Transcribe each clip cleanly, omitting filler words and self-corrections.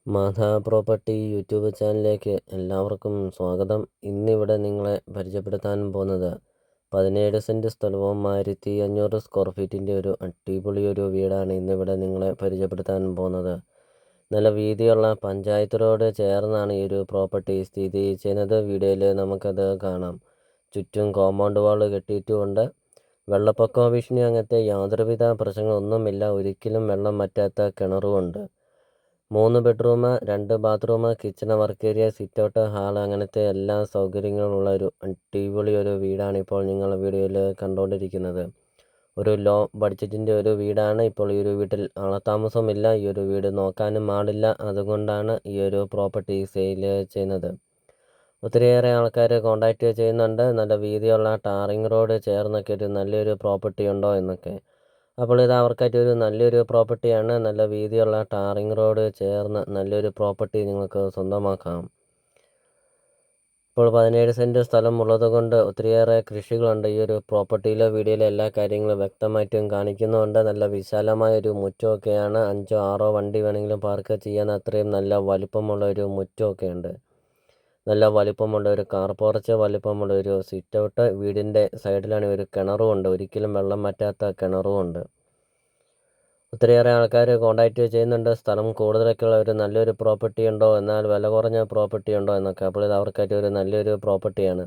മാധാ property YouTube ചാനലിലേക്ക് എല്ലാവർക്കും സ്വാഗതം. ഇന്നിവിടെ നിങ്ങളെ പരിചയപ്പെടുത്താൻ പോകുന്നത് 17 സെൻറ്റ് സ്ഥലവും 1500 സ്ക്വയർ ഫീറ്റിൻ്റെ ഒരു അടിപൊളി ഒരു വീടാണ് ഇന്നിവിടെ നിങ്ങളെ പരിചയപ്പെടുത്താൻ പോകുന്നത്. നല്ല വീതിയുള്ള പഞ്ചായത്ത് റോഡ് ചേർന്നാണ് ഈ ഒരു പ്രോപ്പർട്ടി സ്ഥിതി ചെയ്യുന്നത്. വീഡിയോയിൽ നമുക്കത് കാണാം. ചുറ്റും കോമ്പൗണ്ട് വാൾ കെട്ടിയിട്ടുമുണ്ട്. വെള്ളപ്പൊക്ക ഭീഷണി അങ്ങനത്തെ യാതൊരുവിധ പ്രശ്നങ്ങളൊന്നുമില്ല. ഒരിക്കലും വെള്ളം വറ്റാത്ത കിണറുമുണ്ട്. 3 bedroom, 2 bathroom, kitchen, work area, sit out, hall അങ്ങനത്തെ എല്ലാ സൗകര്യങ്ങളുള്ള ഒരു അടിപൊളി ഒരു വീടാണ് ഇപ്പോൾ നിങ്ങൾ വീഡിയോയിൽ കണ്ടുകൊണ്ടിരിക്കുന്നത്. ഒരു ലോ ബഡ്ജറ്റിൻ്റെ ഒരു വീടാണ്. ഇപ്പോൾ ഈ ഒരു വീട്ടിൽ ആളത്താമസമില്ല. ഈ ഒരു വീട് നോക്കാനും ആളില്ല. അതുകൊണ്ടാണ് ഈ ഒരു പ്രോപ്പർട്ടി സെയിൽ ചെയ്യുന്നത്. ഒത്തിരിയേറെ ആൾക്കാർ കോൺടാക്റ്റ് ചെയ്യുന്നുണ്ട്. നല്ല വീതിയുള്ള ടാറിങ് റോഡ് ചേർന്നൊക്കെ ഒരു നല്ലൊരു പ്രോപ്പർട്ടി ഉണ്ടോ എന്നൊക്കെ. അപ്പോൾ ഇത് അവർക്കായിട്ട് ഒരു നല്ലൊരു പ്രോപ്പർട്ടിയാണ്. നല്ല വീതിയുള്ള ടാറിങ് റോഡ് ചേർന്ന് നല്ലൊരു പ്രോപ്പർട്ടി നിങ്ങൾക്ക് സ്വന്തമാക്കാം. ഇപ്പോൾ 17 സെൻറ്റ് സ്ഥലം ഉള്ളതുകൊണ്ട് ഒത്തിരിയേറെ കൃഷികളുണ്ട് ഈ ഒരു പ്രോപ്പർട്ടിയിലെ. വീഡിയോയിലെ എല്ലാ കാര്യങ്ങളും വ്യക്തമായിട്ടും കാണിക്കുന്നുണ്ട്. നല്ല വിശാലമായ ഒരു മുറ്റമൊക്കെയാണ്. 5 6 വണ്ടി വേണമെങ്കിലും പാർക്ക് ചെയ്യാൻ അത്രയും നല്ല വലിപ്പമുള്ള ഒരു മുറ്റമൊക്കെ ഉണ്ട്. നല്ല വലിപ്പമുള്ള ഒരു കാർ പോർച്ച്, വലിപ്പമുള്ള ഒരു സിറ്റ് ഔട്ട്. വീടിൻ്റെ സൈഡിലാണ് ഒരു കിണറുമുണ്ട്. ഒരിക്കലും വെള്ളം വറ്റാത്ത കിണറുമുണ്ട്. ഒത്തിരിയേറെ ആൾക്കാർ കോൺടാക്റ്റ് ചെയ്യുന്നുണ്ട്. സ്ഥലം കൂടുതലൊക്കെയുള്ള ഒരു നല്ലൊരു പ്രോപ്പർട്ടി ഉണ്ടോ, എന്നാൽ വില കുറഞ്ഞ പ്രോപ്പർട്ടി ഉണ്ടോ എന്നൊക്കെ. അപ്പോൾ ഇത് അവർക്കായിട്ട് ഒരു നല്ലൊരു പ്രോപ്പർട്ടിയാണ്.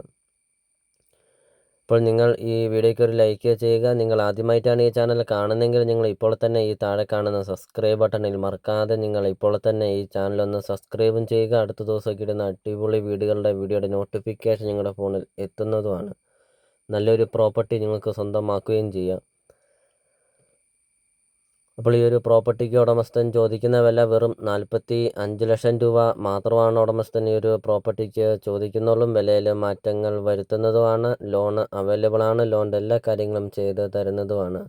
അപ്പോൾ നിങ്ങൾ ഈ വീഡിയോയ്ക്ക് ഒരു ലൈക്ക് ചെയ്യുക. നിങ്ങൾ ആദ്യമായിട്ടാണ് ഈ ചാനൽ കാണുന്നതെങ്കിൽ നിങ്ങൾ ഇപ്പോൾ തന്നെ ഈ താഴെ കാണുന്ന സബ്സ്ക്രൈബ് ബട്ടണിൽ മറക്കാതെ നിങ്ങൾ ഇപ്പോൾ തന്നെ ഈ ചാനലൊന്ന് സബ്സ്ക്രൈബും ചെയ്യുക. അടുത്ത ദിവസമൊക്കെ ഇടുന്ന അടിപൊളി വീഡിയോയുടെ നോട്ടിഫിക്കേഷൻ നിങ്ങളുടെ ഫോണിൽ എത്തുന്നതുമാണ്. നല്ലൊരു പ്രോപ്പർട്ടി നിങ്ങൾക്ക് സ്വന്തമാക്കുകയും ചെയ്യാം. അപ്പോൾ ഈ ഒരു പ്രോപ്പർട്ടിക്ക് ഉടമസ്ഥൻ ചോദിക്കുന്ന വില വെറും 45 ലക്ഷം രൂപ മാത്രമാണ് ഉടമസ്ഥൻ ഈ ഒരു പ്രോപ്പർട്ടിക്ക് ചോദിക്കുന്നുള്ളൂ. വിലയിൽ മാറ്റങ്ങൾ വരുത്തുന്നതുമാണ്. ലോൺ അവൈലബിൾ ആണ്. ലോണിൻ്റെ എല്ലാ കാര്യങ്ങളും ചെയ്ത് തരുന്നതുമാണ്.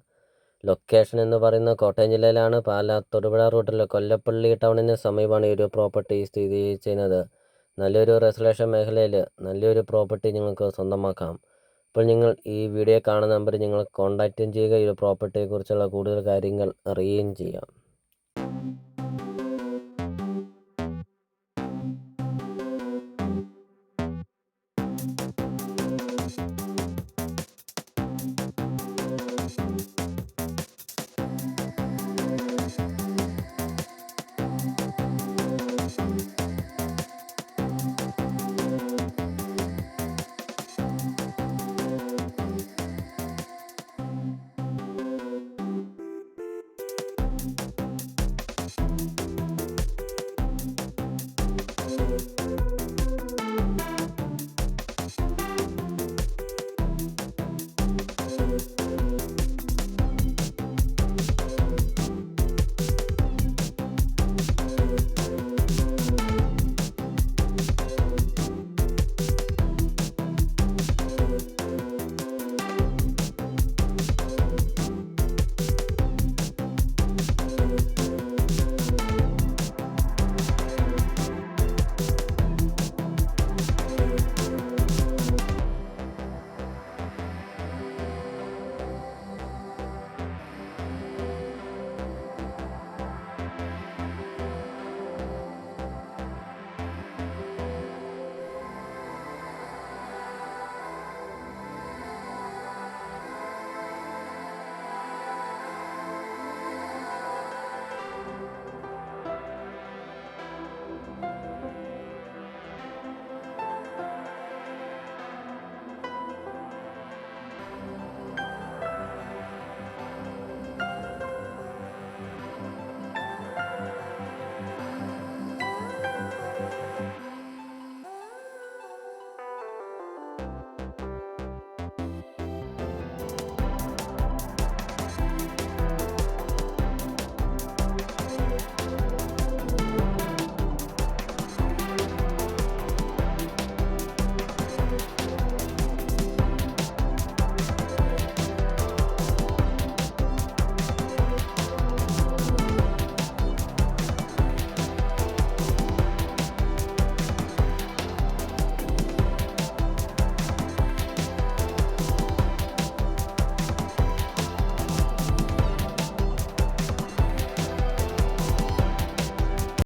ലൊക്കേഷൻ എന്ന് പറയുന്നത് കോട്ടയം ജില്ലയിലാണ്. പാലാ തൊടുപുഴ റൂട്ടിൽ കൊല്ലപ്പള്ളി ടൗണിന് സമീപമാണ് ഈ ഒരു പ്രോപ്പർട്ടി സ്ഥിതി ചെയ്യുന്നത്. നല്ലൊരു റെസിഡൻഷ്യൽ മേഖലയിൽ നല്ലൊരു പ്രോപ്പർട്ടി നിങ്ങൾക്ക് സ്വന്തമാക്കാം. അപ്പോൾ നിങ്ങൾ ഈ വീഡിയോ കാണുന്ന നമ്പറിൽ നിങ്ങൾ കോൺടാക്റ്റും ചെയ്യുക. ഈ ഒരു പ്രോപ്പർട്ടിയെക്കുറിച്ചുള്ള കൂടുതൽ കാര്യങ്ങൾ അറിയുകയും ചെയ്യാം.